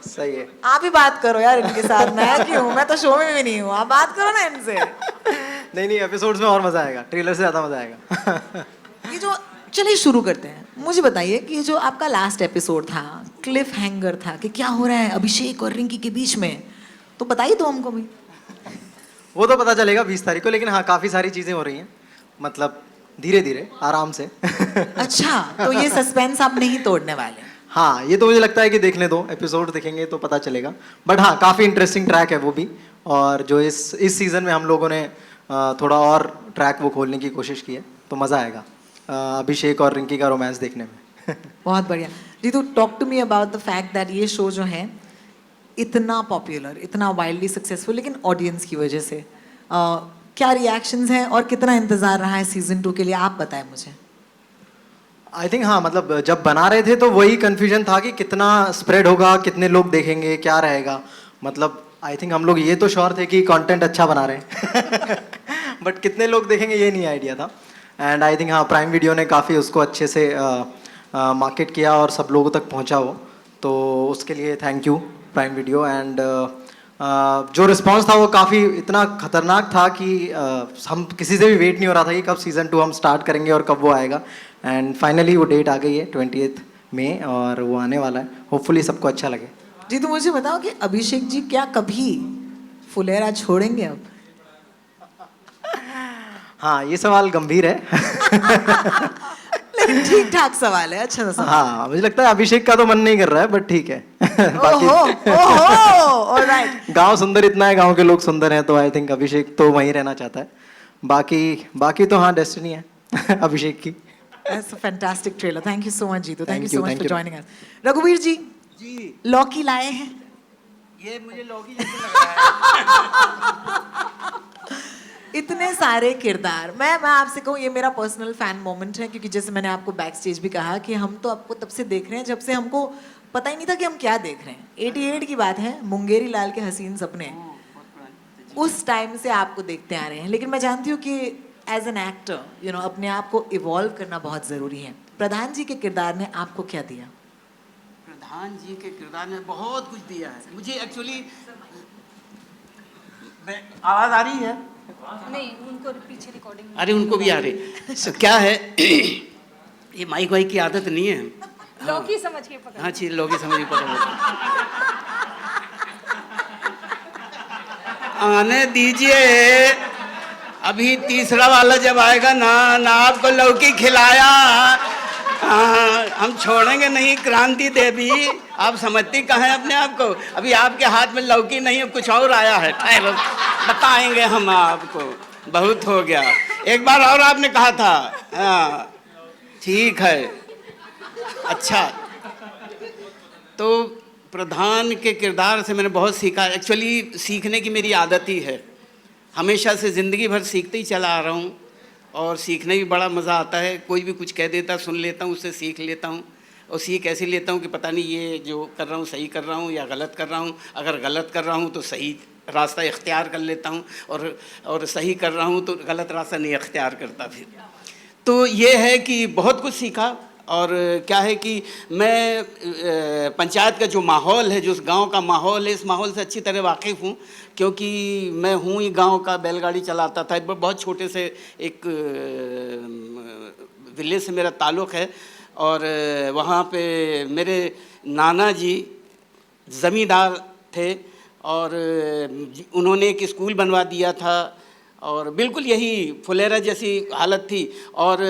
सही है। आप ही बात करो यार इनके साथ, मैं क्यों, मैं तो शो में भी नहीं हूँ, आप बात करो ना इनसे। नहीं नहीं, एपिसोड्स में और मजा आएगा, ट्रेलर से ज्यादा मजा आएगा। ये जो, चलिए शुरू करते हैं। मुझे बताइए कि ये जो आपका लास्ट एपिसोड था, क्लिफ हैंगर था कि क्या हो रहा है अभिषेक और रिंकी के बीच में, तो बताइए तो हमको भी। वो तो पता चलेगा 20 तारीख को, लेकिन हाँ काफी सारी चीजें हो रही हैं, मतलब धीरे धीरे आराम से। अच्छा, तो ये सस्पेंस आप नहीं तोड़ने वाले। हाँ, ये तो मुझे लगता है कि देखने दो, एपिसोड देखेंगे तो पता चलेगा। बट हाँ, काफ़ी इंटरेस्टिंग ट्रैक है वो भी। और जो इस सीज़न में हम लोगों ने थोड़ा और ट्रैक वो खोलने की कोशिश की है, तो मज़ा आएगा अभिषेक और रिंकी का रोमांस देखने में। बहुत बढ़िया। Jitu, talk to me about the fact that ये शो जो है इतना पॉपुलर, इतना वाइल्डली सक्सेसफुल, लेकिन ऑडियंस की वजह से क्या रिएक्शंस हैं और कितना इंतज़ार रहा है सीजन 2 के लिए, आप बताएं मुझे। आई थिंक हाँ, मतलब जब बना रहे थे तो वही कन्फ्यूजन था कि कितना स्प्रेड होगा, कितने लोग देखेंगे, क्या रहेगा। मतलब आई थिंक हम लोग ये तो श्योर थे कि कंटेंट अच्छा बना रहे हैं। बट कितने लोग देखेंगे ये नहीं आइडिया था। एंड आई थिंक हाँ, प्राइम वीडियो ने काफ़ी उसको अच्छे से मार्केट किया और सब लोगों तक पहुंचा वो, तो उसके लिए thank you prime video. And जो रिस्पांस था वो काफ़ी इतना खतरनाक था कि हम किसी से भी वेट नहीं हो रहा था कि कब सीज़न 2 हम स्टार्ट करेंगे और कब वो आएगा। एंड फाइनली वो डेट आ गई है 20th मई, और वो आने वाला है। होपफुली सबको अच्छा लगे। जी, तो मुझे बताओ कि अभिषेक जी क्या कभी फुलेरा छोड़ेंगे अब? हाँ, ये सवाल गंभीर है। लेकिन ठीक ठाक सवाल है, अच्छा सा सवाल। हाँ, मुझे लगता है अभिषेक का तो मन नहीं कर रहा है, बट ठीक है। ओहो, ओहो, ऑलराइट। गांव सुंदर इतना है, गांव के लोग सुंदर हैं, तो आई थिंक अभिषेक तो वहीं रहना चाहता है। बाकी बाकी तो हाँ, डेस्टिनी है अभिषेक की। That's a fantastic trailer. Thank you so much, Jeetu. Thank you Thank so you, much thank for you. joining us. रघुवीर जी, जी, लौकी लाए हैं? ये मुझे लौकी जैसे लग रहा है। इतने सारे किरदार, मैं आपसे कहूँ ये मेरा पर्सनल फैन मोमेंट है, क्योंकि जैसे मैंने आपको बैक स्टेज भी कहा कि हम तो आपको तब से देख रहे हैं जब से हमको पता ही नहीं था कि हम क्या देख रहे हैं। 88 की बात है, मुंगेरी लाल के हसीन सपने, उस टाइम से आपको देखते आ रहे हैं। लेकिन मैं जानती हूँ कि एज एन एक्टर अपने आप को इवॉल्व करना बहुत ज़रूरी है। प्रधान जी के किरदार ने आपको क्या दिया? प्रधान जी के किरदार ने बहुत कुछ दिया है मुझे। एक्चुअली आवाज़ आ रही है? नहीं, उनको पीछे रिकॉर्डिंग। अरे उनको भी आ रही। तो क्या है, ये माइक वाइक की आदत नहीं है। लौकी समझ के पकड़। हाँ, चीज लौकी समझ के पकड़। आने दीजिए, अभी तीसरा वाला जब आएगा ना आपको लौकी खिलाया, हम छोड़ेंगे नहीं क्रांति देवी। आप समझती कहाँ हैं अपने आप को? अभी आपके हाथ में लौकी नहीं है, कुछ और आया है, ठहरो बताएंगे हम आपको। बहुत हो गया, एक बार और आपने कहा था। हाँ ठीक है, अच्छा। तो प्रधान के किरदार से मैंने बहुत सीखा। एक्चुअली सीखने की मेरी आदत ही है, हमेशा से ज़िंदगी भर सीखते ही चला आ रहा हूँ, और सीखने भी बड़ा मज़ा आता है। कोई भी कुछ कह देता, सुन लेता हूँ, उससे सीख लेता हूँ। और सीख ऐसे लेता हूँ कि पता नहीं ये जो कर रहा हूँ सही कर रहा हूँ या गलत कर रहा हूँ। अगर गलत कर रहा हूँ तो सही रास्ता इख्तियार कर लेता हूँ, और सही कर रहा हूँ तो गलत रास्ता नहीं इख्तियार करता फिर। तो ये है कि बहुत कुछ सीखा। और क्या है कि मैं पंचायत का जो माहौल है, जो उस गांव का माहौल है, इस माहौल से अच्छी तरह वाकिफ़ हूँ, क्योंकि मैं हूँ ही गांव का। बैलगाड़ी चलाता था, बहुत छोटे से एक विलेज से मेरा ताल्लुक़ है। और वहाँ पे मेरे नाना जी ज़मींदार थे, और उन्होंने एक स्कूल बनवा दिया था, और बिल्कुल यही फुलेरा जैसी हालत थी। और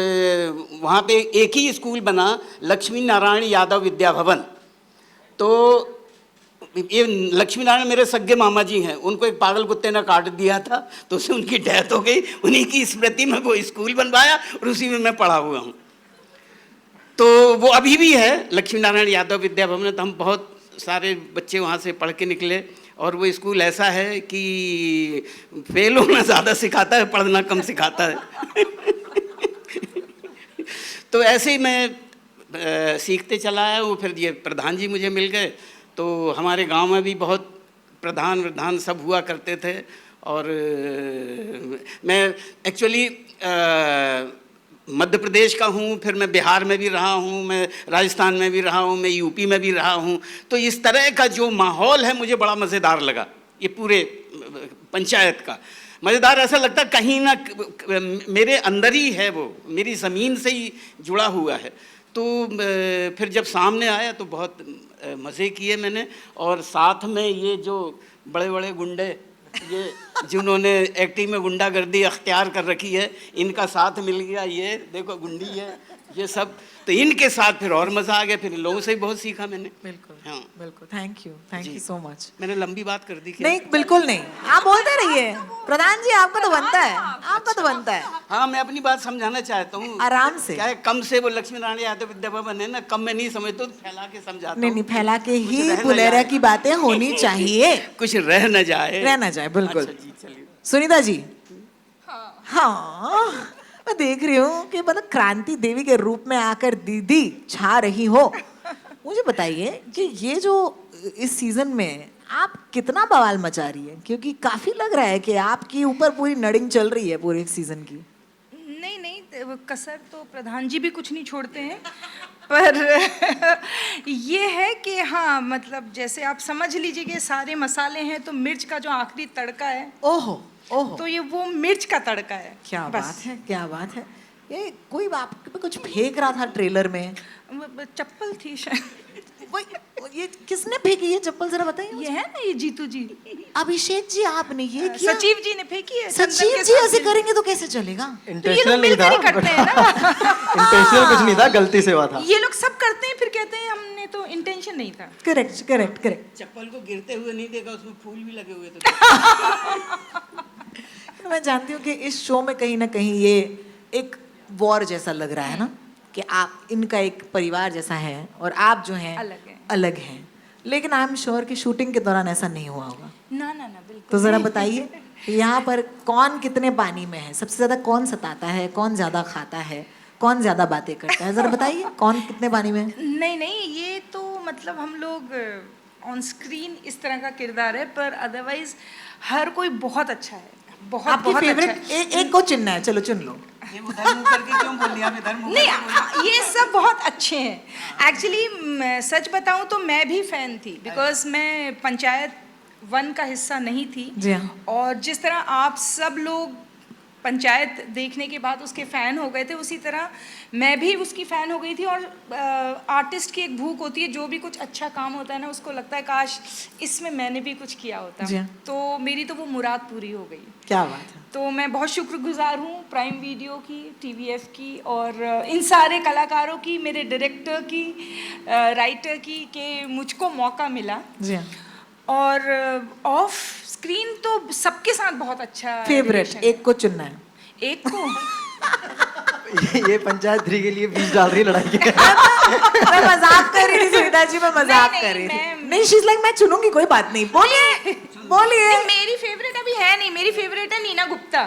वहाँ पे एक ही स्कूल बना, लक्ष्मी नारायण यादव विद्या भवन। तो ये लक्ष्मी नारायण मेरे सगे मामा जी हैं, उनको एक पागल कुत्ते ने काट दिया था, तो उससे उनकी डेथ हो गई। उन्हीं की स्मृति में वो स्कूल बनवाया और उसी में मैं पढ़ा हुआ हूँ। तो वो अभी भी है, लक्ष्मी नारायण यादव विद्या भवन। तो हम बहुत सारे बच्चे वहाँ से पढ़ के निकले, और वो स्कूल ऐसा है कि फेल होना ज़्यादा सिखाता है, पढ़ना कम सिखाता है। तो ऐसे ही मैं सीखते चला आया हूँ। फिर ये प्रधान जी मुझे मिल गए, तो हमारे गांव में भी बहुत प्रधान सब हुआ करते थे। और मैं एक्चुअली मध्य प्रदेश का हूँ, फिर मैं बिहार में भी रहा हूँ, मैं राजस्थान में भी रहा हूँ, मैं यूपी में भी रहा हूँ। तो इस तरह का जो माहौल है मुझे बड़ा मज़ेदार लगा, ये पूरे पंचायत का मज़ेदार। ऐसा लगता कहीं ना मेरे अंदर ही है, वो मेरी ज़मीन से ही जुड़ा हुआ है। तो फिर जब सामने आया तो बहुत मज़े किए मैंने। और साथ में ये जो बड़े बड़े गुंडे, ये जिन्होंने एक्टिंग में गुंडागर्दी अख्तियार कर रखी है, इनका साथ मिल गया। ये देखो गुंडी है, ये सब, तो इनके साथ फिर और मज़ा आ गया। फिर इन लोगों से भी बहुत सीखा मैंने। बिल्कुल, हाँ, बिल्कुल। Thank you so much. मैंने लंबी बात कर दी क्या? नहीं, बिल्कुल नहीं, आप बोलते रहिए। प्रधान जी, आपका तो बनता है, आपका तो बनता है। हाँ, मैं अपनी बात समझाना चाहता हूँ आराम से। क्या है, कम से वो लक्ष्मी नारायण यादव विद्या भवन है ना, कम में नहीं समझते तो फैला के समझाता नहीं हूँ। नहीं, फैला के कुछ ही रह न फुलेरा जाए। की बातें होनी चाहिए, कुछ रह न जाए, रह ना जाए। बिल्कुल। अच्छा जी, चलिए। सुनीता जी, हाँ, मैं देख रही हूँ कि मतलब क्रांति देवी के रूप में आकर दीदी छा रही हो। मुझे बताइए कि ये जो इस सीजन में आप कितना बवाल मचा रही है, क्योंकि काफी लग रहा है कि आपके ऊपर पूरी नडिंग चल रही है पूरे सीजन की। नहीं नहीं, वो कसर तो प्रधान जी भी कुछ नहीं छोड़ते हैं, पर ये है कि हाँ, मतलब जैसे आप समझ लीजिए कि सारे मसाले हैं, तो मिर्च का जो आखिरी तड़का है, ओहो ओहो, तो ये वो मिर्च का तड़का है। क्या बस। बात है, क्या बात है। ये कोई आप पे कुछ फेंक रहा था ट्रेलर में, चप्पल थी शायद। ये किसने फेंकी ये चप्पल, जरा बताइए मुझे। ये है ना, ये जीतू जी, अभिषेक जी आपने ये किया? सचिव जी ने फेंकी है। सचिव चंदन के जी साथ ऐसे में। करेंगे तो कैसे चलेगा? तो ये इंटेंशनल लोग नहीं था, मिलकर ही करते हैं ना। इंटेंशनल कुछ नहीं था, गलती से हुआ था। ये लोग सब करते हैं, फिर कहते हैं हमने तो इंटेंशन नहीं था। Correct correct correct. चप्पल को गिरते हुए नहीं देखा, उसमें फूल भी लगे हुए थे। मैं जानती हूँ कि इस शो में कहीं ना कहीं ये एक वॉर जैसा लग रहा है ना, कि आप इनका एक परिवार जैसा है और आप जो हैं अलग हैं। लेकिन आई एम श्योर कि शूटिंग के दौरान ऐसा नहीं हुआ होगा। ना ना ना, बिल्कुल। तो जरा बताइए कि यहाँ पर कौन कितने पानी में है, सबसे ज्यादा कौन सताता है, कौन ज्यादा खाता है, कौन ज्यादा बातें करता है, जरा बताइए कौन कितने पानी में है? नहीं नहीं, ये तो मतलब हम लोग ऑन स्क्रीन इस तरह का किरदार है, पर अदरवाइज हर कोई बहुत अच्छा है, बहुत आपकी बहुत फेवरेट अच्छा है। एक को चुनना है, चलो चुन लो। ये उधर मुंह करके क्यों बोल दिया? आप इधर मुंह नहीं, करके बोल। ये सब बहुत अच्छे हैं। एक्चुअली सच बताऊं तो मैं भी फैन थी, बिकॉज मैं पंचायत 1 का हिस्सा नहीं थी। जी हाँ। और जिस तरह आप सब लोग पंचायत देखने के बाद उसके फ़ैन हो गए थे, उसी तरह मैं भी उसकी फ़ैन हो गई थी। और आर्टिस्ट की एक भूख होती है, जो भी कुछ अच्छा काम होता है ना, उसको लगता है काश इसमें मैंने भी कुछ किया होता। जी हाँ। तो मेरी तो वो मुराद पूरी हो गई। क्या बात है। तो मैं बहुत शुक्रगुजार हूँ प्राइम वीडियो की, टीवीएफ की, और इन सारे कलाकारों की, मेरे डायरेक्टर की, राइटर की, कि मुझको मौका मिला। जी हाँ। और ऑफ स्क्रीन तो सबके साथ बहुत अच्छा फेवरेट relation है। एक को चुनना है। एक को ये पंचायत 3 के लिए बीच डाल रही है लड़ाई के। मैं मजाक कर रही थी सुनीता जी, मैं मजाक नहीं, कर रही थी। मैं- नहीं, शी इज लाइक मैं चुनूंगी, कोई बात नहीं, बोलिए बोलिए। नहीं, मेरी फेवरेट अभी है नहीं, मेरी फेवरेट है नीना गुप्ता।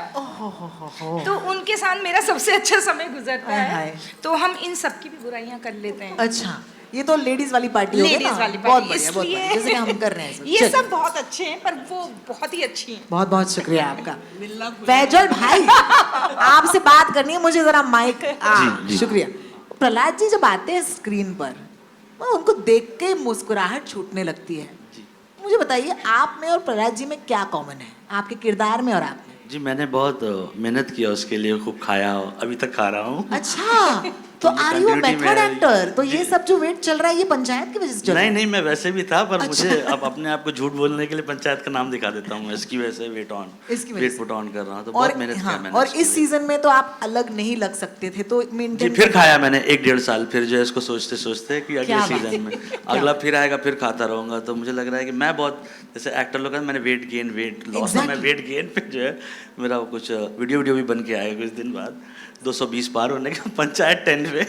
तो उनके साथ मेरा सबसे अच्छा समय गुजरता हाय, है। हाय। तो हम इन सब की भी बुराइयां कर लेते हैं। अच्छा, ये तो लेडीज वाली पार्टी हो गई ना? लेडीज वाली बहुत पार्टी, बढ़िया, बहुत बढ़िया, इसलिए जैसे कि हम कर रहे हैं इसमें। ये चलिए। सब बहुत अच्छे हैं, पर वो बहुत ही अच्छी हैं। बहुत बहुत शुक्रिया आपका फैजल भाई। आपसे बात करनी है मुझे, जरा माइक। जी। शुक्रिया। प्रहलाद जी जब आते हैं स्क्रीन पर, उनको देख के मुस्कुराहट छूटने लगती है। मुझे बताइए, आप में और प्रहलाद जी में क्या कॉमन है, आपके किरदार में और आप में? जी, मैंने बहुत मेहनत किया उसके लिए, खूब खाया, अभी तक खा रहा हूँ। अच्छा, तो ये आर यू continuity मेथड में है। एक्टर? तो ये जी। सब जो वेट चल रहा है, ये पंचायत की वजह से चल रहा नहीं है? नहीं, मैं वैसे भी था, पर अच्छा। मुझे अब अपने आप को झूठ बोलने के लिए पंचायत का नाम दिखा देता हूँ। इसकी वजह से इसकी वजह वेट से। पुट ऑन कर रहा हूँ, तो और बहुत मेहनत हाँ, किया मैंने और इसके इस लिए। सीजन में तो आप अलग नहीं लग सकते थे, तो जी, मेंटेन। फिर खाया मैंने 1-1.5 साल, फिर जो है इसको सोचते सोचते कि अगले क्या बात सीजन में अगला फिर आएगा, फिर खाता रहूंगा। तो मुझे लग रहा है कि मैं बहुत, जैसे एक्टर लोग हैं, मैंने वेट गेन वेट लॉस, मैं Exactly. वेट गेन पे जो है मेरा वो कुछ वीडियो भी बन के आएगा कुछ दिन बाद, 220 पार होने का पंचायत 10 पे।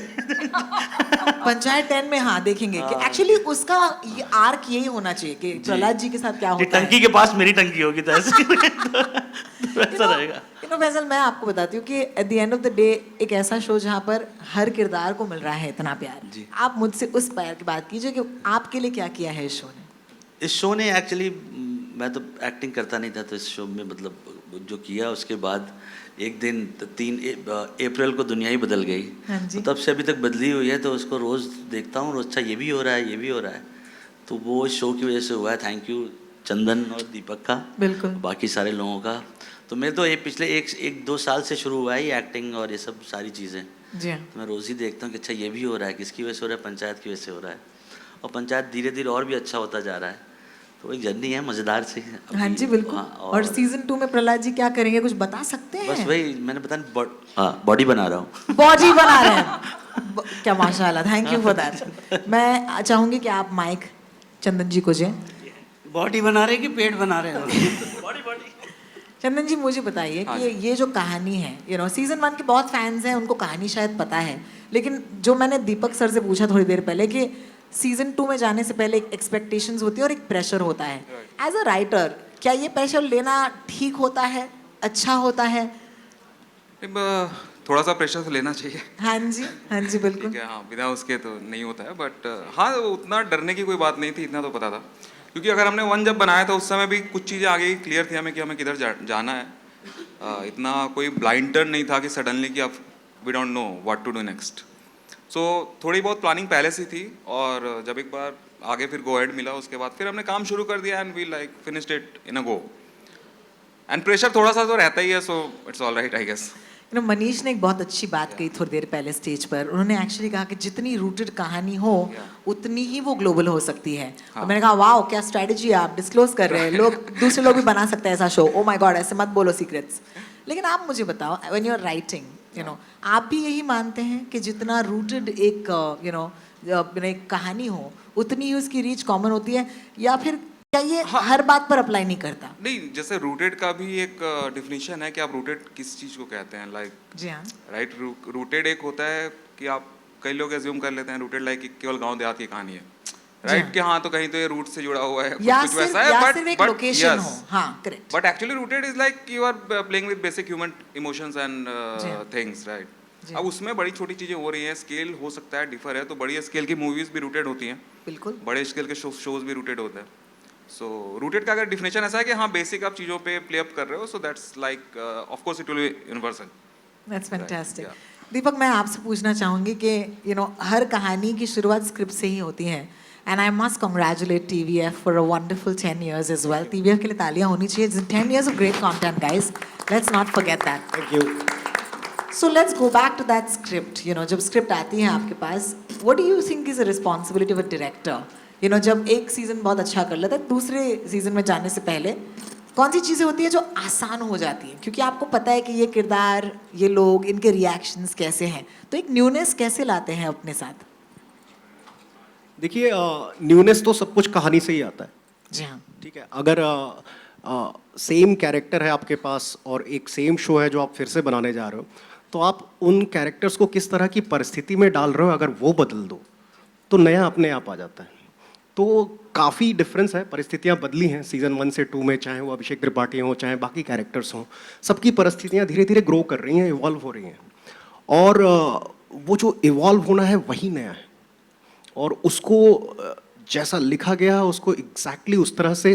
पंचायत 10 में हाँ देखेंगे कि एक्चुअली उसका ये आर्क यही होना चाहिए कि प्रहलाद जी के साथ क्या जी, होता है। टंकी के पास मेरी टंकी होगी तो ऐसे तो ऐसा रहेगा। फैजल, मैं आपको बताती हूँ कि at the end of the day एक ऐसा शो जहाँ पर हर किरदार को मिल रहा है इतना प्यार। जी। आप मुझसे उस प्यार की बात कीजिए कि आपके लिए क्या किया है इस शो ने। इस शो ने एक्चुअली, मैं तो एक्टिंग करता नहीं था, तो इस शो में मतलब जो किया उसके बाद एक दिन 3 अप्रैल को दुनिया ही बदल गई। हाँ जी। तो तब से अभी तक बदली हुई है, तो उसको रोज़ देखता हूँ, अच्छा ये भी हो रहा है, ये भी हो रहा है। तो वो शो की वजह से हुआ है। थैंक यू चंदन और दीपक का, बिल्कुल। बाकी सारे लोगों का। तो मेरे तो ये पिछले 1-2 साल से शुरू हुआ है ये एक्टिंग और ये सब सारी चीज़ें। जी हाँ। तो मैं रोज़ ही देखता हूँ कि अच्छा ये भी हो रहा है, किसकी वजह से हो रहा है, पंचायत की वजह से हो रहा है। और पंचायत धीरे धीरे और भी अच्छा होता जा रहा है। तो एक जर्नी है मज़ेदार सी अभी। हाँ जी बिल्कुल। हाँ, और सीजन 2 में प्रहलाद जी क्या करेंगे, कुछ बता सकते हैं? बस वही मैंने बताया, हाँ बॉडी बना रहा हूँ। बॉडी बना रहे हैं। क्या माशाल्लाह, थैंक यू फॉर दैट। मैं चाहूंगी कि आप माइक चंदन जी को दें। बॉडी बना रहे कि पेट बना रहे हो? चंदन जी मुझे बताइए कि ये जो कहानी है, सीजन 1 के बहुत फैंस हैं, उनको कहानी शायद पता है, लेकिन जो मैंने दीपक सर से पूछा थोड़ी देर पहले कि सीजन 2 में जाने से पहले एक एक्सपेक्टेशंस होती है और एक प्रेशर होता है। एज अ राइटर क्या ये प्रेशर लेना ठीक होता है, अच्छा होता है? थोड़ा सा प्रेशर तो लेना चाहिए। हाँ जी बिल्कुल। ठीक है, हाँ बिना उसके तो नहीं होता है। बट हाँ, उतना डरने की कोई बात नहीं थी, इतना तो पता था। क्योंकि अगर हमने 1 जब बनाया था उस समय भी कुछ चीज़ें आगे ही क्लियर थी हमें कि हमें किधर जाना है। इतना कोई ब्लाइंड टर्न नहीं था कि सडनली कि अब we don't know what to do next. So थोड़ी बहुत प्लानिंग पहले से थी, और जब एक बार आगे फिर गो हेड मिला उसके बाद फिर हमने काम शुरू कर दिया and we like finished it in a go. And pressure थोड़ा सा तो रहता ही है, so it's all right I guess. Manish ने एक बहुत अच्छी बात कही थोड़ी देर पहले स्टेज पर। उन्होंने एक्चुअली कहा कि जितनी रूटेड कहानी हो उतनी ही वो ग्लोबल हो सकती है। और मैंने कहा वाओ क्या स्ट्रेटजी आप डिस्क्लोज कर रहे हैं, लोग दूसरे लोग भी बना सकते हैं ऐसा शो। ओ माय गॉड, ऐसे मत बोलो सीक्रेट्स। लेकिन आप मुझे बताओ, व्हेन यू आर राइटिंग, आप भी यही मानते हैं कि जितना रूटेड एक एक कहानी हो उतनी ही उसकी रीच कॉमन होती है, या फिर क्या ये हर बात पर अप्लाई नहीं करता? नहीं, जैसे रूटेड का भी एक डिफिनीशन है कि आप रूटेड किस चीज़ को कहते हैं। लाइक जी हाँ, राइट, रूटेड एक होता है कि आप, कई लोग एज्यूम कर लेते हैं रूटेड लाइक केवल गांव देहात की कहानी है, राइट, कि हाँ तो कहीं तो ये रूट से जुड़ा हुआ है, या कुछ वैसा सिर्फ है। सिर्फ एक लोकेशन हो। हाँ correct. But actually rooted is like you are playing with basic human emotions and things, right. अब उसमें बड़ी छोटी चीज़ें हो रही हैं, स्केल हो सकता है डिफर है, तो बड़ी स्केल की मूवीज भी रूटेड होती हैं, बिल्कुल बड़े स्केल के शोज भी रूटेड होते हैं। सो रूटेड का अगर डिफिनेशन ऐसा है कि हाँ बेसिक आप चीज़ों पे प्ले अप कर रहे हो, so that's like of course it will be universal. That's fantastic. yeah. दीपक, मैं आपसे पूछना चाहूँगी कि हर कहानी की शुरुआत स्क्रिप्ट से ही होती है, and I must congratulate TVF for a wonderful 10 years as well. TVF के लिए तालियां होनी चाहिए। 10 years of great content, guys. Let's not forget that. Thank you. So let's go back to that script. जब स्क्रिप्ट आती है आपके पास, what do you think is a responsibility of a director? जब एक सीजन बहुत अच्छा कर लेता है, दूसरे सीजन में जाने से पहले कौन सी चीज़ें होती है जो आसान हो जाती हैं, क्योंकि आपको पता है कि ये किरदार, ये लोग, इनके रिएक्शंस कैसे हैं, तो एक न्यूनेस कैसे लाते हैं अपने साथ? देखिए, न्यूनेस तो सब कुछ कहानी से ही आता है। जी हाँ, ठीक है, अगर सेम कैरेक्टर है आपके पास और एक सेम शो है जो आप फिर से बनाने जा रहे हो, तो आप उन कैरेक्टर्स को किस तरह की परिस्थिति में डाल रहे हो, अगर वो बदल दो तो नया अपने आप आ जाता है। तो काफ़ी डिफरेंस है, परिस्थितियाँ बदली हैं सीज़न 1 से 2 में, चाहे वो अभिषेक त्रिपाठी हों, चाहे बाकी कैरेक्टर्स हों, सबकी परिस्थितियाँ धीरे धीरे ग्रो कर रही हैं, इवॉल्व हो रही हैं, और वो जो इवॉल्व होना है वही नया है, और उसको जैसा लिखा गया उसको एग्जैक्टली उस तरह से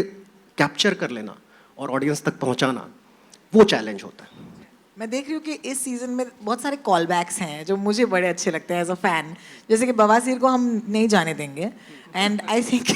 कैप्चर कर लेना और ऑडियंस तक पहुंचाना, वो चैलेंज होता है। मैं देख रही हूँ कि इस सीजन में बहुत सारे कॉल बैक्स हैं जो मुझे बड़े अच्छे लगते हैं एज अ फैन। जैसे कि बवासीर को हम नहीं जाने देंगे, एंड आई थिंक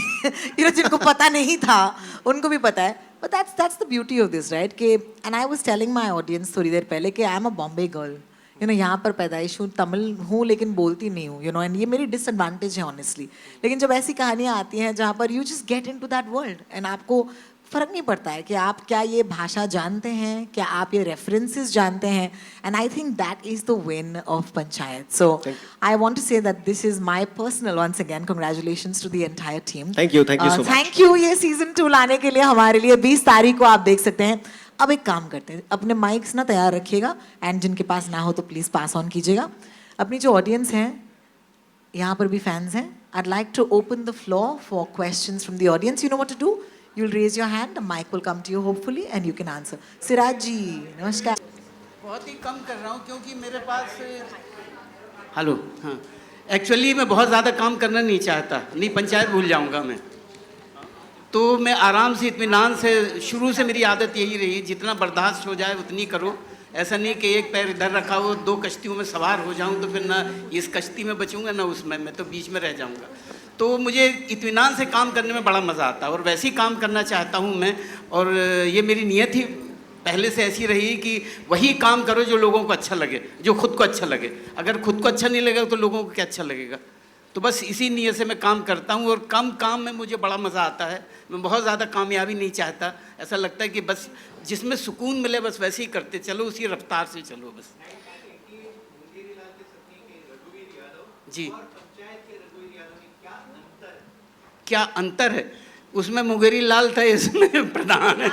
जिनको पता नहीं था उनको भी पता है, but that's the beauty of this, right? कि and I was telling my audience थोड़ी देर पहले कि I am a Bombay girl, यहाँ पर पैदाइश हूँ, तमिल हूँ लेकिन बोलती नहीं हूँ, एंड ये मेरी डिसएडवांटेज है ऑनेस्टली। लेकिन जब ऐसी कहानियाँ आती हैं जहाँ पर you just get into that world, and आपको फ़र्क नहीं पड़ता है कि आप क्या ये भाषा जानते हैं, क्या आप ये रेफरेंसेस जानते हैं, and I think that is the win of Panchayat. So I want to say that this is my personal, once again congratulations to the entire team. Thank you so much. Thank you ये season 2 लाने के लिए हमारे लिए। 20 तारीख को आप देख सकते हैं। अब एक काम करते हैं, अपने माइक्स ना तैयार रखिएगा, एंड जिनके पास ना हो तो प्लीज़ पास ऑन कीजिएगा। अपनी जो ऑडियंस हैं, यहाँ पर भी फैंस हैं, I'd like to open the floor for questions from the audience. You know what to do? You'll raise your hand, the mic will come to you hopefully, and you can answer. Siraj जी, नमस्कार। बहुत ही कम कर रहा हूँ क्योंकि मेरे पास hello, हाँ, actually मैं बहुत ज़्यादा काम करना नहीं चाहता, नहीं पंचायत भूल जाऊँगा मैं, तो मैं आराम से इत्मीनान से, शुरू से मेरी आदत यही रही, जितना बर्दाश्त हो जाए उतनी करो। ऐसा नहीं कि एक पैर इधर रखा हो, 2 कश्तियों में सवार हो जाऊं तो फिर ना इस कश्ती में बचूंगा ना उसमें, मैं तो बीच में रह जाऊंगा। तो मुझे इत्मीनान से काम करने में बड़ा मज़ा आता है और वैसे ही काम करना चाहता हूं मैं। और ये मेरी नीयत ही पहले से ऐसी रही कि वही काम करो जो लोगों को अच्छा लगे, जो खुद को अच्छा लगे। अगर खुद को अच्छा नहीं लगेगा तो लोगों को क्या अच्छा लगेगा। तो बस इसी नीयत से मैं काम करता हूँ और कम काम में मुझे बड़ा मज़ा आता है। मैं बहुत ज़्यादा कामयाबी नहीं चाहता, ऐसा लगता है कि बस जिसमें सुकून मिले बस वैसे ही करते चलो, उसी रफ्तार से चलो बस। जी, क्या अंतर है? उसमें मुंगेरी लाल था, इसमें प्रधान है।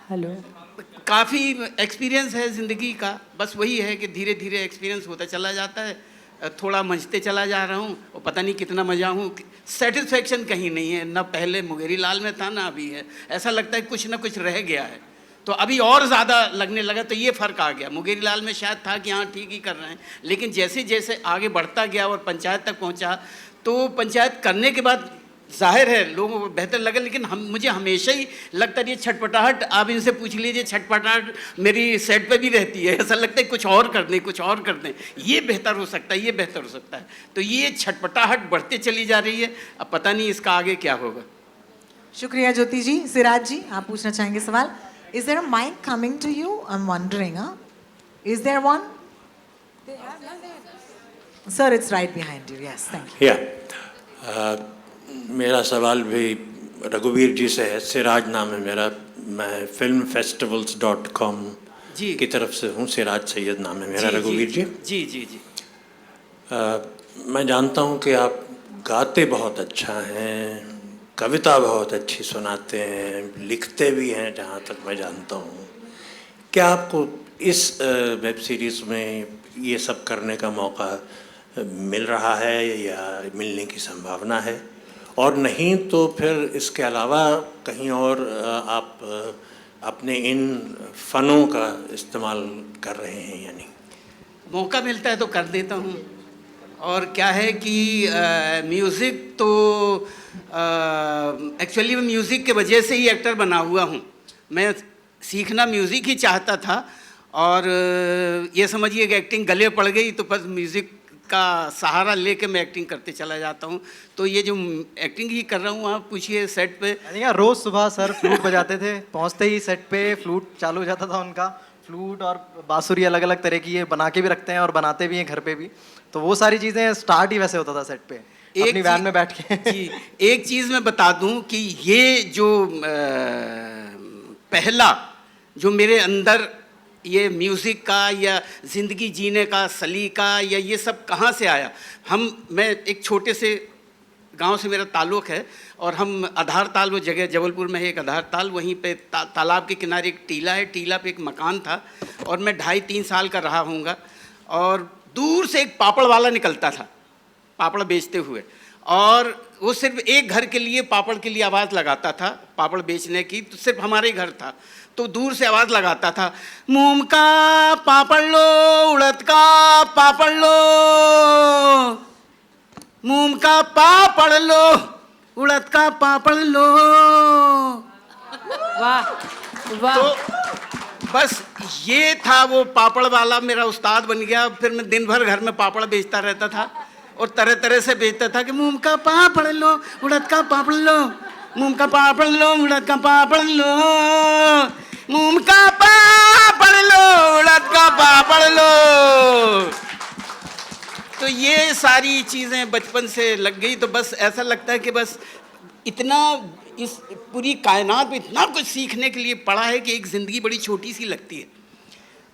हेलो। काफ़ी एक्सपीरियंस है ज़िंदगी का, बस वही है कि धीरे धीरे एक्सपीरियंस होता चला जाता है। थोड़ा मंझते चला जा रहा हूँ और पता नहीं कितना मजा हूँ। सेटिस्फेक्शन कहीं नहीं है, ना पहले मुंगेरी लाल में था ना अभी है। ऐसा लगता है कुछ ना कुछ रह गया है, तो अभी और ज़्यादा लगने लगा। तो ये फ़र्क आ गया। मुंगेरी लाल में शायद था कि हाँ ठीक ही कर रहे हैं, लेकिन जैसे जैसे आगे बढ़ता गया और पंचायत तक पहुँचा, तो पंचायत करने के बाद जाहिर है लोगों को बेहतर लगा, लेकिन मुझे हमेशा ही लगता है ये छटपटाहट, आप इनसे पूछ लीजिए, छटपटाहट मेरी सेट पे भी रहती है। ऐसा लगता है कुछ और कर दें, कुछ और कर दें, ये बेहतर हो सकता है, ये बेहतर हो सकता है। तो ये छटपटाहट बढ़ते चली जा रही है, अब पता नहीं इसका आगे क्या होगा। शुक्रिया ज्योति जी। सिराज जी, आप पूछना चाहेंगे सवाल? Is there a mic coming to you? I am wondering, is there one? Sir, it's right behind you. Yes, thank you. मेरा सवाल भी रघुवीर जी से है। सिराज नाम है मेरा, मैं filmfestivals.com जी की तरफ से हूँ। सिराज सैयद नाम है मेरा। जी, रघुवीर जी, जी जी जी, मैं जानता हूँ कि आप गाते बहुत अच्छा हैं, कविता बहुत अच्छी सुनाते हैं, लिखते भी हैं जहाँ तक मैं जानता हूँ। क्या आपको इस वेब सीरीज़ में ये सब करने का मौका मिल रहा है या मिलने की संभावना है? और नहीं तो फिर इसके अलावा कहीं और आप अपने इन फ़नों का इस्तेमाल कर रहे हैं या नहीं? मौका मिलता है तो कर देता हूँ। और क्या है कि म्यूज़िक तो एक्चुअली मैं म्यूज़िक के वजह से ही एक्टर बना हुआ हूँ। मैं सीखना म्यूज़िक ही चाहता था और ये समझिए कि एक्टिंग गले पड़ गई तो बस म्यूज़िक का सहारा लेके मैं एक्टिंग करते चला जाता हूँ। तो ये जो एक्टिंग ही कर रहा हूँ, आप पूछिए सेट पे। रोज़ सुबह सर फ्लूट बजाते थे, पहुँचते ही सेट पे फ्लूट चालू हो जाता था उनका। फ्लूट और बांसुरी अलग अलग तरह की ये बना के भी रखते हैं और बनाते भी हैं घर पे भी। तो वो सारी चीज़ें स्टार्ट ही वैसे होता था सेट पे, अपनी वैन में बैठ के। जी, एक चीज़ मैं बता दूं कि ये जो पहला जो मेरे अंदर ये म्यूज़िक का या ज़िंदगी जीने का सलीका या ये सब कहाँ से आया। मैं एक छोटे से गांव से मेरा ताल्लुक़ है और हम आधार ताल, वो जगह जबलपुर में है एक आधार ताल, वहीं पे तालाब के किनारे एक टीला है, टीला पे एक मकान था और मैं 2.5-3 साल का रहा हूँगा। और दूर से एक पापड़ वाला निकलता था पापड़ बेचते हुए, और वो सिर्फ एक घर के लिए पापड़ के लिए आवाज़ लगाता था, पापड़ बेचने की। तो सिर्फ हमारे घर था, तो दूर से आवाज़ लगाता था, मूंग का पापड़ लो, उड़द का पापड़ लो, मूंग का पापड़ लो, उड़द का पापड़ लो। वाह वाह। तो बस ये था वो पापड़ वाला, मेरा उस्ताद बन गया। फिर मैं दिन भर घर में पापड़ बेचता रहता था और तरह तरह से बेचता था कि मूंग का पापड़ लो, उड़द का पापड़ लो, मूंग का पापड़ लो, उड़द का पापड़ लो, मूंग का पापड़ लो, उड़द का पापड़ लो। तो ये सारी चीज़ें बचपन से लग गई। तो बस ऐसा लगता है कि बस इतना इस पूरी कायनात में इतना कुछ सीखने के लिए पड़ा है कि एक ज़िंदगी बड़ी छोटी सी लगती है।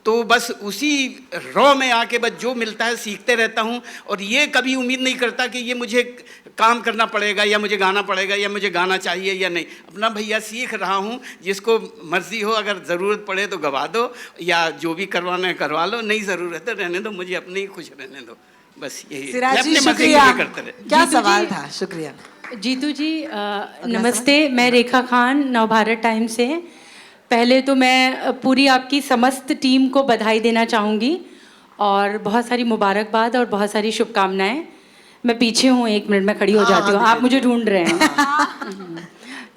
तो बस उसी रॉ में आके बस जो मिलता है सीखते रहता हूँ। और ये कभी उम्मीद नहीं करता कि ये मुझे काम करना पड़ेगा या मुझे गाना पड़ेगा या मुझे गाना चाहिए या नहीं। अपना भैया सीख रहा हूँ, जिसको मर्ज़ी हो, अगर ज़रूरत पड़े तो गवा दो या जो भी करवाना है करवा लो, नहीं ज़रूरत है रहने दो, मुझे अपने ही खुश रहने दो। बस यही सिराज जी, अपने मज़े के शुक्रिया। लिए करते रहे। क्या जीतू सवाल जी- था? शुक्रिया। जीतू जी नमस्ते, मैं रेखा खान नवभारत टाइम से। पहले तो मैं पूरी आपकी समस्त टीम को बधाई देना चाहूँगी और बहुत सारी मुबारकबाद और बहुत सारी शुभकामनाएं। मैं पीछे हूँ, 1 मिनट में खड़ी हो जाती हूँ, आप मुझे ढूंढ रहे हैं।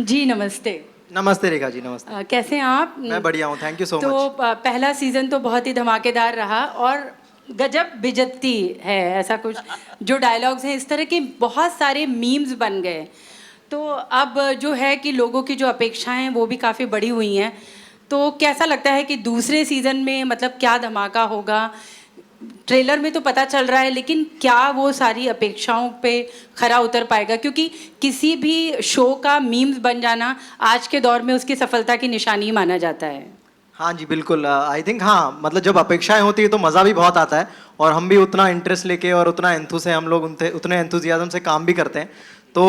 जी नमस्ते। नमस्ते रेखा जी, नमस्ते। कैसे हैं आप? मैं बढ़िया हूँ, थैंक यू सो तो मच। पहला सीज़न तो बहुत ही धमाकेदार रहा और गजब बेइज्जती है, ऐसा कुछ जो डायलॉग्स हैं इस तरह के बहुत सारे मीम्स बन गए। तो अब जो है कि लोगों की जो अपेक्षाएं हैं वो भी काफ़ी बढ़ी हुई हैं। तो कैसा लगता है कि दूसरे सीज़न में मतलब क्या धमाका होगा? ट्रेलर में तो पता चल रहा है, लेकिन क्या वो सारी अपेक्षाओं पे खरा उतर पाएगा? क्योंकि किसी भी शो का मीम्स बन जाना आज के दौर में उसकी सफलता की निशानी माना जाता है। हाँ जी बिल्कुल, आई थिंक हाँ, मतलब जब अपेक्षाएं होती है तो मज़ा भी बहुत आता है, और हम भी उतना इंटरेस्ट लेके और उतना एंथू से हम लोग उतने एंथुजियाज्म से काम भी करते हैं। तो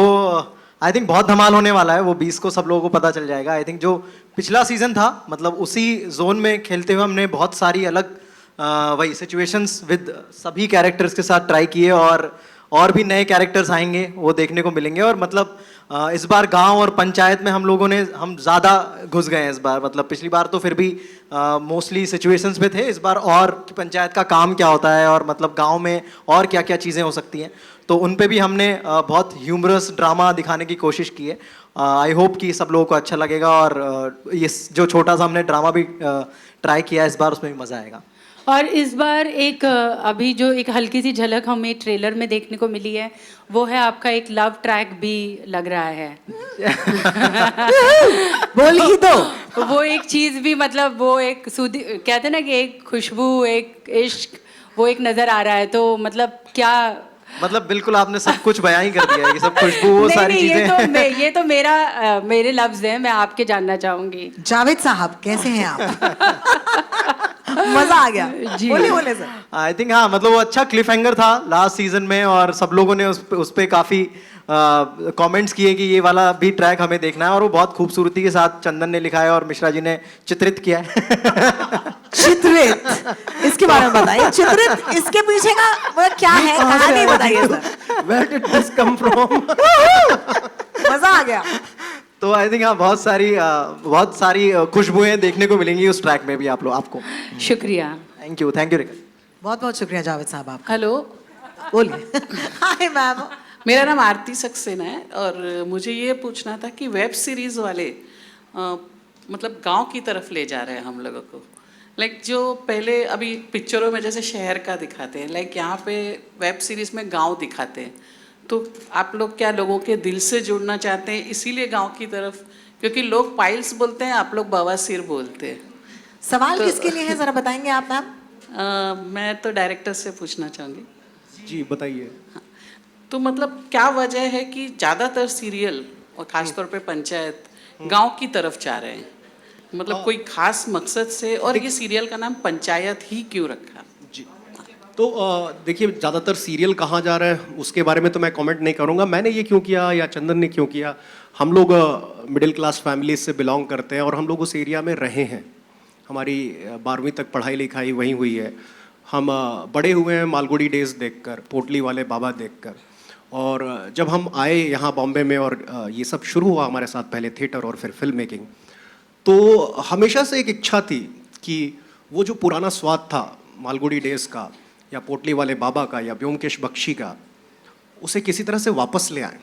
आई थिंक बहुत धमाल होने वाला है, वो 20 को सब लोगों को पता चल जाएगा। आई थिंक जो पिछला सीज़न था, मतलब उसी जोन में खेलते हुए हमने बहुत सारी अलग वही सिचुएशंस विद सभी कैरेक्टर्स के साथ ट्राई किए, और भी नए कैरेक्टर्स आएंगे, वो देखने को मिलेंगे। और मतलब इस बार गांव और पंचायत में हम ज़्यादा घुस गए हैं इस बार। मतलब पिछली बार तो फिर भी मोस्टली सिचुएशंस पे थे, इस बार और कि पंचायत का काम क्या होता है और मतलब गांव में और क्या क्या चीज़ें हो सकती हैं, तो उन पे भी हमने बहुत ह्यूमरस ड्रामा दिखाने की कोशिश की है। आई होप कि सब लोगों को अच्छा लगेगा, और ये जो छोटा सा हमने ड्रामा भी ट्राई किया है इस बार, उसमें भी मज़ा आएगा। और इस बार एक अभी जो एक हल्की सी झलक हमें ट्रेलर में देखने को मिली है, वो है आपका एक लव ट्रैक भी लग रहा है। बोली तो वो एक चीज़ भी, मतलब वो एक कहते हैं ना कि एक खुशबू, एक इश्क, वो एक नज़र आ रहा है। तो मतलब क्या, मतलब बिल्कुल आपने सब कुछ बयां ही कर दिया है कि सब खुशबू वो नहीं, सारी नहीं, चीजें। ये तो मेरे लफ्ज़ हैं, मैं आपके जानना चाहूँगी। जावेद साहब कैसे हैं आप? मजा आ गया जी। बोले सर। आई थिंक हाँ, मतलब वो अच्छा क्लिफ हैंगर था लास्ट सीजन में, और सब लोगों ने उस पे काफी कमेंट्स किए कि ये वाला भी ट्रैक हमें देखना है, और वो बहुत खूबसूरती के साथ चंदन ने लिखा है और मिश्रा जी ने चित्रित किया है। चित्रित, इसके बारे में बताइए। चित्रित, इसके पीछे का वो क्या है, कहानी बताइए sir. Where did this come from? मजा आ गया। तो आई थिंक हाँ, बहुत सारी खुशबुएं देखने को मिलेंगी उस ट्रैक में भी आपको। शुक्रिया। थैंक यू रेखा। बहुत बहुत शुक्रिया जावेद साहब आपका। हेलो, बोलिए। Hi ma'am. मेरा नाम आरती सक्सेना है और मुझे ये पूछना था कि वेब सीरीज़ वाले मतलब गांव की तरफ ले जा रहे हैं हम लोगों को। लाइक जो पहले अभी पिक्चरों में जैसे शहर का दिखाते हैं, लाइक यहाँ पे वेब सीरीज़ में गांव दिखाते हैं। तो आप लोग क्या लोगों के दिल से जुड़ना चाहते हैं इसीलिए गांव की तरफ? क्योंकि लोग पाइल्स बोलते हैं, आप लोग बवासीर बोलते हैं। सवाल तो किसके लिए है जरा बताएंगे आप मैम? मैं तो डायरेक्टर से पूछना चाहूँगी। जी बताइए। तो मतलब क्या वजह है कि ज़्यादातर सीरियल और ख़ासतौर पे पंचायत गांव की तरफ जा रहे हैं? मतलब कोई खास मकसद से, और ये सीरियल का नाम पंचायत ही क्यों रखा? जी तो देखिए, ज़्यादातर सीरियल कहाँ जा रहा है उसके बारे में तो मैं कमेंट नहीं करूँगा। मैंने ये क्यों किया या चंदन ने क्यों किया, हम लोग मिडिल क्लास फैमिली से बिलोंग करते हैं और हम लोग उस एरिया में रहे हैं। हमारी 12वीं तक पढ़ाई लिखाई वहीं हुई है। हम बड़े हुए हैं मालगुड़ी डेज देखकर, पोटली वाले बाबा देखकर। और जब हम आए यहाँ बॉम्बे में और ये सब शुरू हुआ हमारे साथ, पहले थिएटर और फिर फिल्म मेकिंग, तो हमेशा से एक इच्छा थी कि वो जो पुराना स्वाद था मालगुड़ी डेज का या पोटली वाले बाबा का या ब्योमकेश बख्शी का, उसे किसी तरह से वापस ले आएं,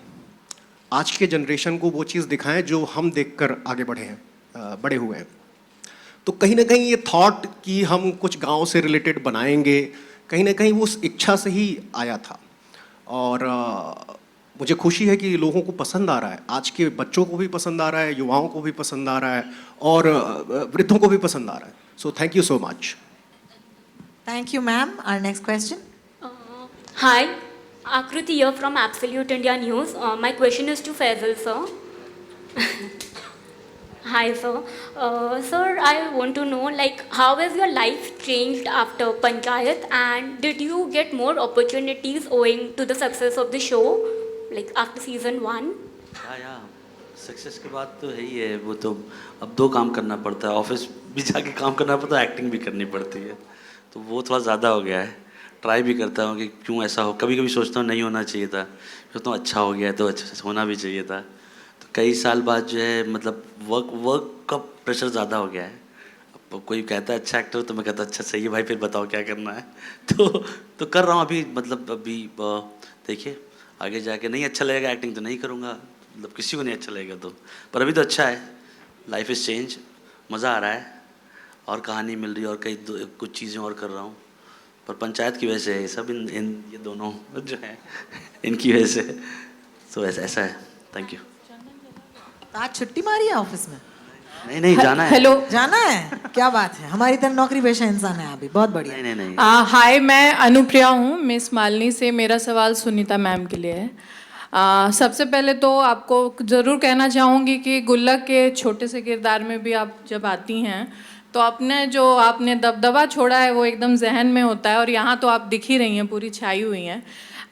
आज के जनरेशन को वो चीज़ दिखाएं जो हम देखकर आगे बढ़े हैं, बड़े हुए हैं। तो कहीं ना कहीं ये थॉट कि हम कुछ गांव से रिलेटेड बनाएंगे, कहीं ना कहीं वो उस इच्छा से ही आया था। और मुझे खुशी है कि लोगों को पसंद आ रहा है, आज के बच्चों को भी पसंद आ रहा है, युवाओं को भी पसंद आ रहा है और वृद्धों को भी पसंद आ रहा है। So thank you so much. Thank you ma'am. Our next question. Hi, Akriti here from Absolute India News. My question is to Faisal sir. Hi sir. Sir, I want to know like how has your life changed after Panchayat, and did you get more opportunities owing to the success of the show, like after season 1? या success के बाद तो है ही है, वो तो अब 2 काम करना पड़ता है, ऑफिस भी जाके काम करना पड़ता है, एक्टिंग भी करनी पड़ती है, तो वो थोड़ा ज़्यादा हो गया है। ट्राई भी करता हूँ कि क्यों ऐसा हो, कभी कभी सोचता हूँ नहीं होना चाहिए था, सोचता हूँ अच्छा हो गया है तो अच्छा होना भी चाहिए था। तो कई साल बाद जो है मतलब वर्क का प्रेशर ज़्यादा हो गया है, कोई कहता है अच्छा एक्टर तो मैं कहता अच्छा सही है भाई, फिर बताओ क्या करना है। तो कर रहा हूँ अभी, मतलब अभी देखिए आगे जाके नहीं अच्छा लगेगा एक्टिंग तो नहीं करूँगा, मतलब किसी को नहीं अच्छा लगेगा तो। पर अभी तो अच्छा है, लाइफ इज़ चेंज, मज़ा आ रहा है और कहानी मिल रही है और कुछ चीज़ें और कर रहा हूँ। पर पंचायत की वजह से ये सब ये दोनों जो हैं इनकी वजह से, तो ऐसा है। Thank you. आज छुट्टी मारी है ऑफिस में? नहीं जाना है। हेलो, जाना है, क्या बात है, हमारी तरह नौकरी पेशा इंसान है अभी, बहुत बढ़िया। नहीं हाय, मैं अनुप्रिया हूँ मिस मालिनी से। मेरा सवाल सुनीता मैम के लिए है। सबसे पहले तो आपको ज़रूर कहना चाहूँगी कि गुल्लक के छोटे से किरदार में भी आप जब आती हैं तो आपने दबदबा छोड़ा है वो एकदम जहन में होता है, और यहाँ तो आप दिख ही रही हैं, पूरी छाई हुई हैं।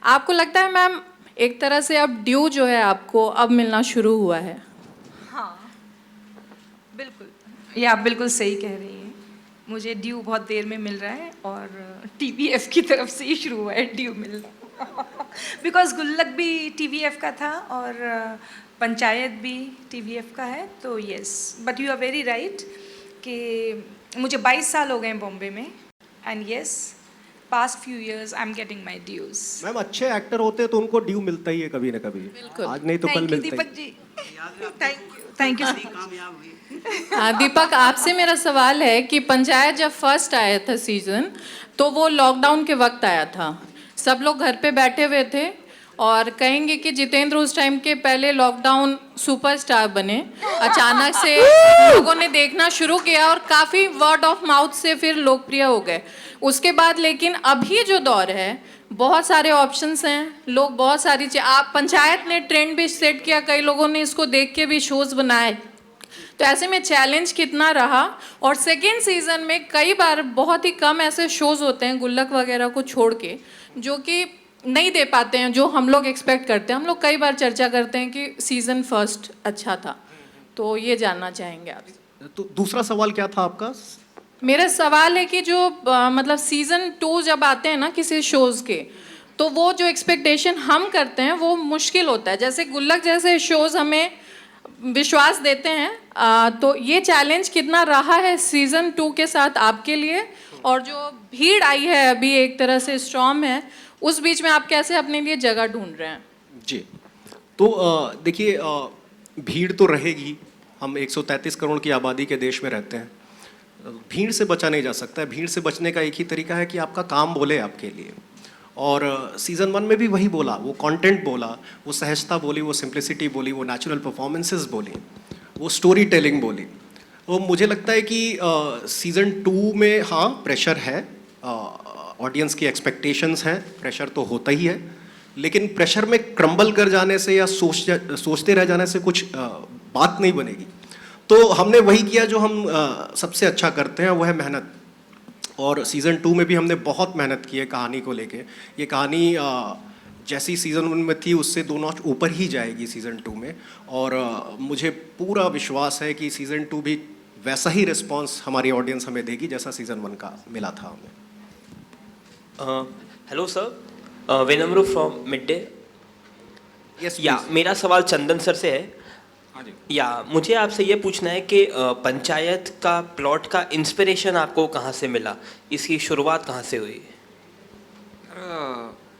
आपको लगता है मैम एक तरह से अब ड्यू जो है आपको अब मिलना शुरू हुआ है? हाँ बिल्कुल, ये आप बिल्कुल सही कह रही हैं। मुझे ड्यू बहुत देर में मिल रहा है और TVF की तरफ से ही शुरू हुआ है ड्यू मिलना। बिकॉज गुल्लक भी TVF का था और पंचायत भी TVF का है, तो yes, but you are very right कि मुझे 22 साल हो गए हैं बॉम्बे में, and yes past few years I am getting my dues. Ma'am अच्छे एक्टर होते हैं तो उनको ड्यू मिलता ही है कभी ना कभी, आज नहीं तो कल मिलता ही। Deepak ji, thank you. दीपक, आपसे मेरा सवाल है कि पंचायत जब फर्स्ट आया था सीजन, तो वो लॉकडाउन के वक्त आया था, सब लोग घर पे बैठे हुए थे, और कहेंगे कि जितेंद्र उस टाइम के पहले लॉकडाउन सुपरस्टार बने। अचानक से लोगों ने देखना शुरू किया और काफ़ी वर्ड ऑफ माउथ से फिर लोकप्रिय हो गए। उसके बाद लेकिन अभी जो दौर है, बहुत सारे ऑप्शंस हैं, लोग बहुत सारी आप पंचायत ने ट्रेंड भी सेट किया, कई लोगों ने इसको देख के भी शोज़ बनाए, तो ऐसे में चैलेंज कितना रहा? और सेकेंड सीजन में कई बार बहुत ही कम ऐसे शोज़ होते हैं गुल्लक वगैरह को छोड़ के जो कि नहीं दे पाते हैं जो हम लोग एक्सपेक्ट करते हैं। हम लोग कई बार चर्चा करते हैं कि सीज़न फर्स्ट अच्छा था, तो ये जानना चाहेंगे आप। तो दूसरा सवाल क्या था आपका? मेरा सवाल है कि जो मतलब सीज़न 2 जब आते हैं ना किसी शोज़ के, तो वो जो एक्सपेक्टेशन हम करते हैं वो मुश्किल होता है। जैसे गुल्लक जैसे शोज़ हमें विश्वास देते हैं, तो ये चैलेंज कितना रहा है सीज़न 2 के साथ आपके लिए? और जो भीड़ आई है अभी एक तरह से स्टॉर्म है, उस बीच में आप कैसे अपने लिए जगह ढूंढ रहे हैं? जी, तो देखिए भीड़ तो रहेगी, हम 133 करोड़ की आबादी के देश में रहते हैं, भीड़ से बचा नहीं जा सकता है। भीड़ से बचने का एक ही तरीका है कि आपका काम बोले आपके लिए, और सीज़न 1 में भी वही बोला, वो कंटेंट बोला, वो सहजता बोली, वो सिंप्लिसिटी बोली, वो नेचुरल परफॉर्मेंसेस बोली, वो स्टोरी टेलिंग बोली। तो मुझे लगता है कि सीज़न 2 में हाँ प्रेशर है, ऑडियंस की एक्सपेक्टेशंस हैं, प्रेशर तो होता ही है, लेकिन प्रेशर में क्रम्बल कर जाने से या सोचते रह जाने से कुछ बात नहीं बनेगी। तो हमने वही किया जो हम सबसे अच्छा करते हैं, वो है मेहनत। और सीज़न 2 में भी हमने बहुत मेहनत की है कहानी को लेके। ये कहानी जैसी सीज़न 1 में थी उससे 2 नॉच ऊपर ही जाएगी सीज़न 2 में, और मुझे पूरा विश्वास है कि सीज़न 2 भी वैसा ही रिस्पॉन्स हमारी ऑडियंस हमें देगी जैसा सीज़न 1 का मिला था हमें। हेलो सर, विनम्र फ्रॉम मिड डे। यस, या मेरा सवाल चंदन सर से है। हाँ जी। या मुझे आपसे ये पूछना है कि पंचायत का प्लॉट का इंस्पिरेशन आपको कहाँ से मिला, इसकी शुरुआत कहाँ से हुई?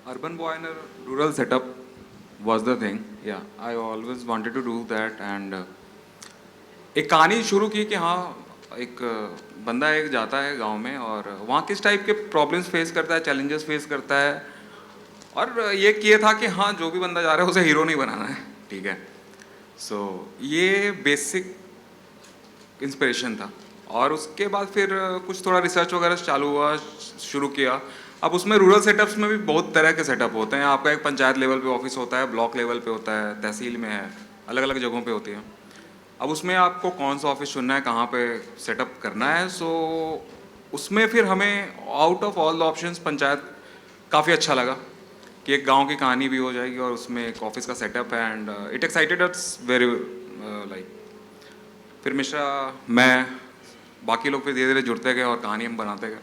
Urban boy in a rural setup was the thing. Yeah, I always wanted to do that, and एक कहानी शुरू की कि हाँ एक बंदा एक जाता है गांव में और वहाँ किस टाइप के प्रॉब्लम्स फेस करता है, चैलेंजेस फेस करता है, और ये किया था कि हाँ जो भी बंदा जा रहा है उसे हीरो नहीं बनाना है, ठीक है। सो ये बेसिक इंस्पिरेशन था, और उसके बाद फिर कुछ थोड़ा रिसर्च वगैरह चालू हुआ, शुरू किया। अब उसमें रूरल सेटअप्स में भी बहुत तरह के सेटअप होते हैं। आपका एक पंचायत लेवल पे ऑफिस होता है, ब्लॉक लेवल पे होता है, तहसील में है, अलग अलग जगहों पे होती है। अब उसमें आपको कौन सा ऑफिस चुनना है, कहाँ पे सेटअप करना है, सो उसमें फिर हमें out of all the options panchayat काफ़ी अच्छा लगा कि एक गांव की कहानी भी हो जाएगी और उसमें एक ऑफिस का सेटअप है, and it excited us very like. फिर मिश्रा, मैं, बाकी लोग फिर धीरे धीरे जुड़ते गए और कहानी हम बनाते गए,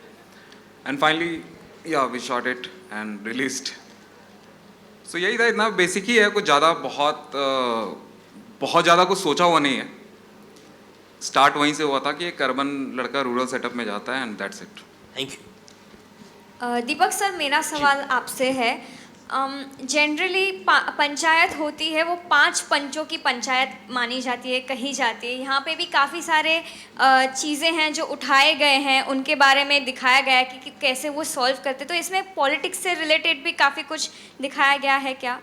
and finally yeah we shot it and released. So यही था, इतना बेसिक ही है, कुछ ज़्यादा बहुत ज़्यादा कुछ सोचा हुआ नहीं है। स्टार्ट वहीं से हुआ था कि एक अर्बन लड़का रूरल सेटअप में जाता है and that's it. Thank you. Deepak sir, मेरा सवाल आपसे है, जनरली पंचायत होती है वो 5 पंचों की पंचायत मानी जाती है, कही जाती है। यहाँ पे भी काफ़ी सारे चीज़ें हैं जो उठाए गए हैं, उनके बारे में दिखाया गया है कि कैसे वो सॉल्व करते, तो इसमें पॉलिटिक्स से रिलेटेड भी काफ़ी कुछ दिखाया गया है क्या?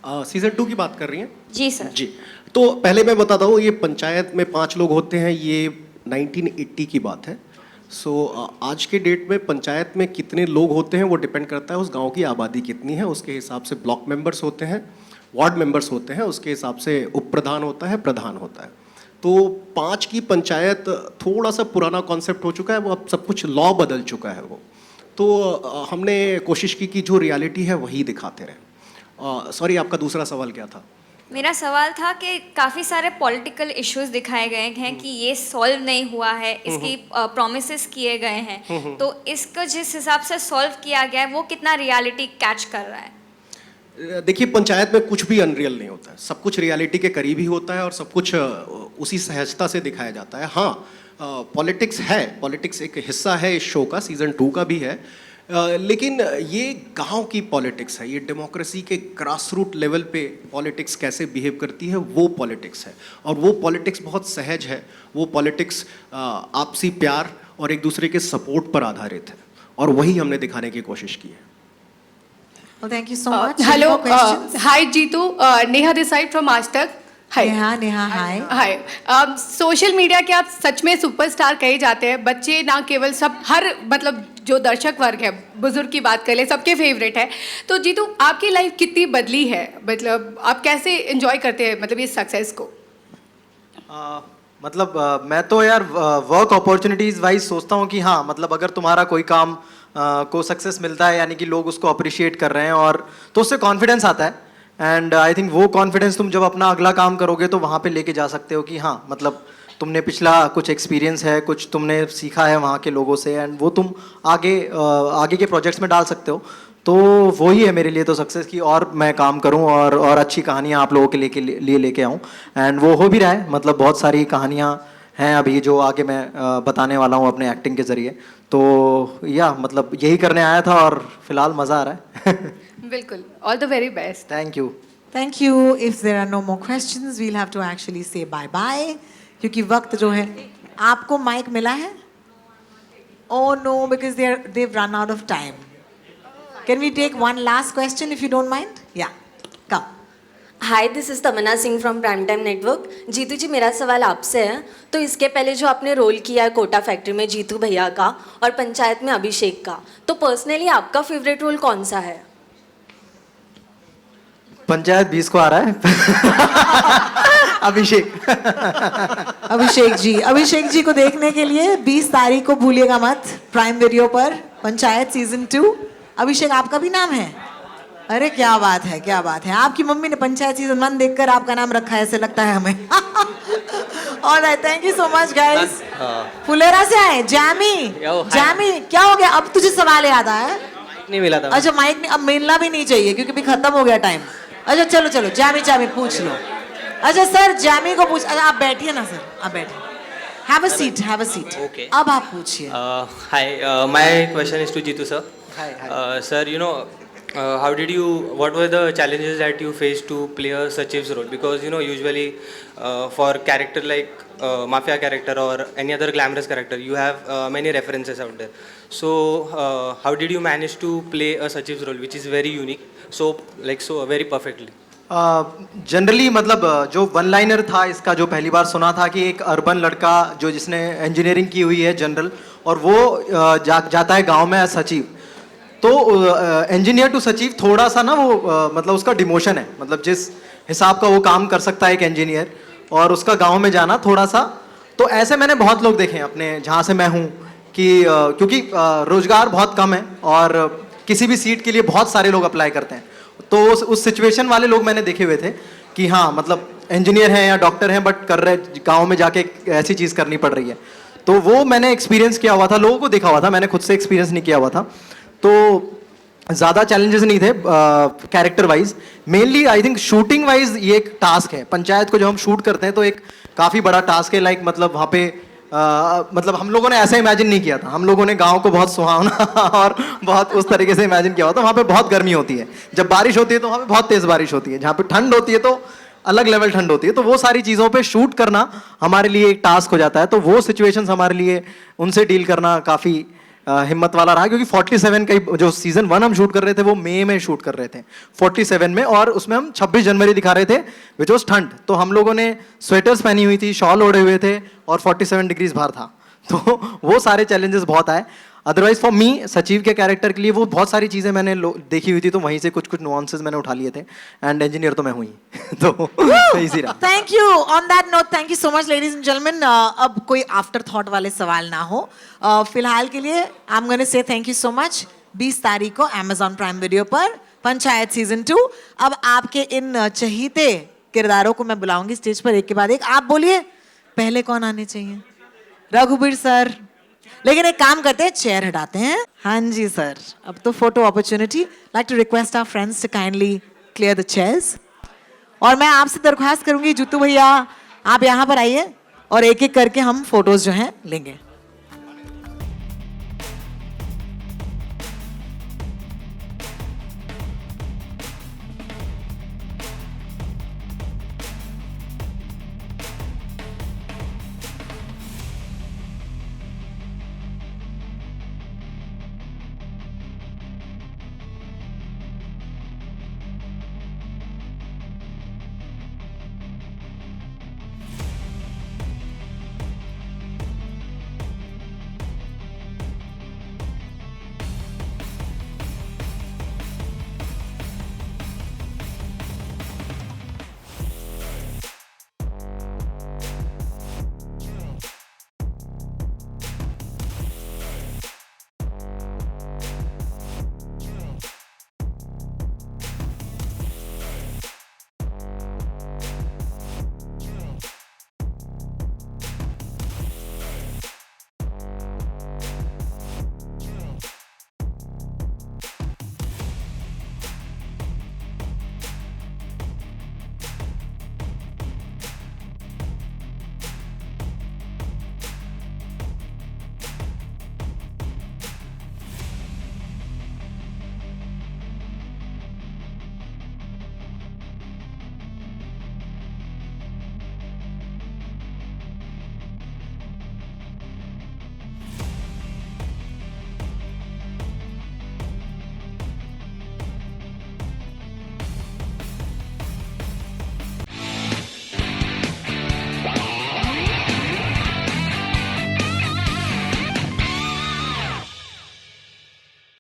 सीजन 2 की बात कर रही हैं? जी सर। जी, तो पहले मैं बताता हूँ, ये पंचायत में 5 लोग होते हैं, ये 1980 की बात है। सो आज के डेट में पंचायत में कितने लोग होते हैं वो डिपेंड करता है उस गांव की आबादी कितनी है, उसके हिसाब से ब्लॉक मेंबर्स होते हैं, वार्ड मेंबर्स होते हैं, उसके हिसाब से उप प्रधान होता है, प्रधान होता है। तो 5 की पंचायत थोड़ा सा पुराना कॉन्सेप्ट हो चुका है, वो अब सब कुछ लॉ बदल चुका है वो। तो हमने कोशिश की कि जो रियलिटी है वही दिखाते रहें। सॉरी, आपका दूसरा सवाल क्या था? मेरा सवाल था कि काफ़ी सारे पॉलिटिकल इश्यूज दिखाए गए हैं कि ये सॉल्व नहीं हुआ है, इसकी प्रोमिसेस किए गए हैं, तो इसको जिस हिसाब से सॉल्व किया गया है वो कितना रियलिटी कैच कर रहा है? देखिए, पंचायत में कुछ भी अनरियल नहीं होता है, सब कुछ रियलिटी के करीब ही होता है और सब कुछ उसी सहजता से दिखाया जाता है। हाँ, पॉलिटिक्स है, पॉलिटिक्स एक हिस्सा है इस शो का, सीजन 2 का भी है, लेकिन ये गांव की पॉलिटिक्स है, ये डेमोक्रेसी के ग्रास रूट लेवल पे पॉलिटिक्स कैसे बिहेव करती है वो पॉलिटिक्स है। और वो पॉलिटिक्स बहुत सहज है, वो पॉलिटिक्स आपसी प्यार और एक दूसरे के सपोर्ट पर आधारित है, और वही हमने दिखाने की कोशिश की है। Well, thank you so much. Hello, Any more questions? hi Jeetu, Neha this side from Aaj Tak. Hi. Neha hi. Hi. Social media के आप सच में सुपरस्टार कहे जाते हैं, बच्चे ना केवल, सब, हर मतलब जो दर्शक वर्ग है, बुजुर्ग की बात कर ले, सबके फेवरेट है। तो जीतू, आपकी लाइफ कितनी बदली है, मतलब आप कैसे एंजॉय करते हैं मतलब इस सक्सेस को? मैं तो यार वर्क अपॉर्चुनिटीज़ वाइज सोचता हूँ कि हाँ, मतलब अगर तुम्हारा कोई काम को सक्सेस मिलता है, यानी कि लोग उसको अप्रिशिएट कर रहे हैं, और तो उससे कॉन्फिडेंस आता है। एंड आई थिंक वो कॉन्फिडेंस तुम जब अपना अगला काम करोगे तो वहाँ पे लेके जा सकते हो कि हाँ, मतलब तुमने पिछला कुछ एक्सपीरियंस है, कुछ तुमने सीखा है वहाँ के लोगों से, एंड वो तुम आगे के प्रोजेक्ट्स में डाल सकते हो। तो वही है मेरे लिए तो सक्सेस की, और मैं काम करूँ और अच्छी कहानियाँ आप लोगों के लिए लेके आऊँ, एंड वो हो भी रहा है। मतलब बहुत सारी कहानियाँ हैं अभी जो आगे मैं बताने वाला हूँ अपने एक्टिंग के ज़रिए। तो या मतलब यही करने आया था और फिलहाल मज़ा आ रहा है। बिल्कुल, all the very best. Thank you. Thank you. If there are no more questions, we'll have to actually say bye bye. क्योंकि वक्त जो है, आपको माइक मिला है? Oh no, because they've run out of time. Can we take one last question if you don't mind? Yeah, come. Hi, this is Tamanna Singh from prime time network. Jitu ji, मेरा सवाल आपसे है। तो इसके पहले जो आपने रोल किया है कोटा फैक्ट्री में जीतू भैया का और पंचायत में अभिषेक का, तो पर्सनली आपका फेवरेट रोल कौन सा है? पंचायत 20 को आ रहा है। अभिषेक जी को देखने के लिए 20 तारीख को भूलिएगा मत, प्राइम वीडियो पर पंचायत सीजन 2। अभिषेक आपका भी नाम है? अरे क्या बात है, क्या बात है। आपकी मम्मी ने पंचायत सीजन 1 देखकर आपका नाम रखा है, ऐसे लगता है हमें। Alright, thank you so much guys. Phulera से आए जामी। क्या हो गया? अब तुझे सवाल याद आया? नहीं मिला था। अच्छा, माइक नहीं, अब मिलना भी नहीं चाहिए क्योंकि भी खत्म हो गया टाइम। अच्छा चलो जामी पूछ लो। अच्छा सर, जामी को पूछ। अच्छा आप बैठिए ना सर, आप बैठिए। Have a seat. Okay. अब आप पूछिए। Hi, my question is to Jeetu sir. Hi. Sir, what were the challenges that you faced to play a Sachiv's role? Because usually for character like mafia character or any other glamorous character, you have many references out there. So how did you manage to play a Sachiv's role, which is very unique, so very perfectly? Generally मतलब जो one liner था इसका, जो पहली बार सुना था कि एक अर्बन लड़का जो जिसने इंजीनियरिंग की हुई है जनरल, और वो जाता है गांव में सचिव, तो इंजीनियर टू सचिव थोड़ा सा ना वो मतलब उसका डिमोशन है। मतलब जिस हिसाब का वो काम कर सकता है एक इंजीनियर, और उसका गांव में जाना थोड़ा सा, तो ऐसे मैंने बहुत लोग देखे हैं अपने जहाँ से मैं हूँ कि क्योंकि रोजगार बहुत कम है और किसी भी सीट के लिए बहुत सारे लोग अप्लाई करते हैं, तो उस सिचुएशन वाले लोग मैंने देखे हुए थे कि हाँ, मतलब इंजीनियर हैं या डॉक्टर हैं बट कर रहे गांव में जाके ऐसी चीज़ करनी पड़ रही है। तो वो मैंने एक्सपीरियंस किया हुआ था, लोगों को देखा हुआ था, मैंने खुद से एक्सपीरियंस नहीं किया हुआ था। तो ज़्यादा चैलेंजेस नहीं थे character wise. Mainly I think shooting wise ये एक टास्क है। पंचायत को जब हम शूट करते हैं तो एक काफ़ी बड़ा टास्क है। लाइक मतलब वहाँ पे मतलब हम लोगों ने ऐसा इमेजिन नहीं किया था। हम लोगों ने गांव को बहुत सुहावना और बहुत उस तरीके से इमेजिन किया होता। वहाँ पे बहुत गर्मी होती है, जब बारिश होती है तो वहाँ पे बहुत तेज़ बारिश होती है, जहाँ पे ठंड होती है तो अलग लेवल ठंड होती है। तो वो सारी चीज़ों पे शूट करना हमारे लिए एक टास्क हो जाता है। तो वो सिचुएशंस हमारे लिए, उनसे डील करना काफ़ी हिम्मत वाला रहा, क्योंकि 47 का जो सीजन 1 हम शूट कर रहे थे वो मई में शूट कर रहे थे 47 में, और उसमें हम 26 जनवरी दिखा रहे थे विच वॉज ठंड। तो हम लोगों ने स्वेटर्स पहनी हुई थी, शॉल ओढ़े हुए थे, और 47 डिग्रीज बाहर था। तो वो सारे चैलेंजेस बहुत आए। अदरवाइज फॉर मी, सचिव के कैरेक्टर के लिए वो बहुत सारी चीज़ें मैंने देखी हुई थी, तो वहीं से कुछ कुछ नुआंसेस मैंने उठा लिए थे। एंड इंजीनियर तो मैं हुई तो इजी रहा। Thank you. On that note, thank you so much ladies and gentleman. अब कोई आफ्टर थॉट वाले सवाल ना हो। फिलहाल के लिए I am gonna say thank you so much. 20 तारीख को Amazon प्राइम वीडियो पर पंचायत सीजन 2। अब आपके इन चहीते किरदारों को मैं बुलाऊंगी स्टेज पर एक के बाद एक। आप बोलिए पहले कौन आने चाहिए? रघुबीर सर। लेकिन एक काम करते हैं, चेयर हटाते हैं। हाँ जी सर, अब तो photo opportunity. Like to request our friends to kindly clear the chairs. और मैं आपसे दरख्वास्त करूंगी, जुत्तू भैया आप यहाँ पर आइए और एक एक करके हम फोटोज जो हैं लेंगे।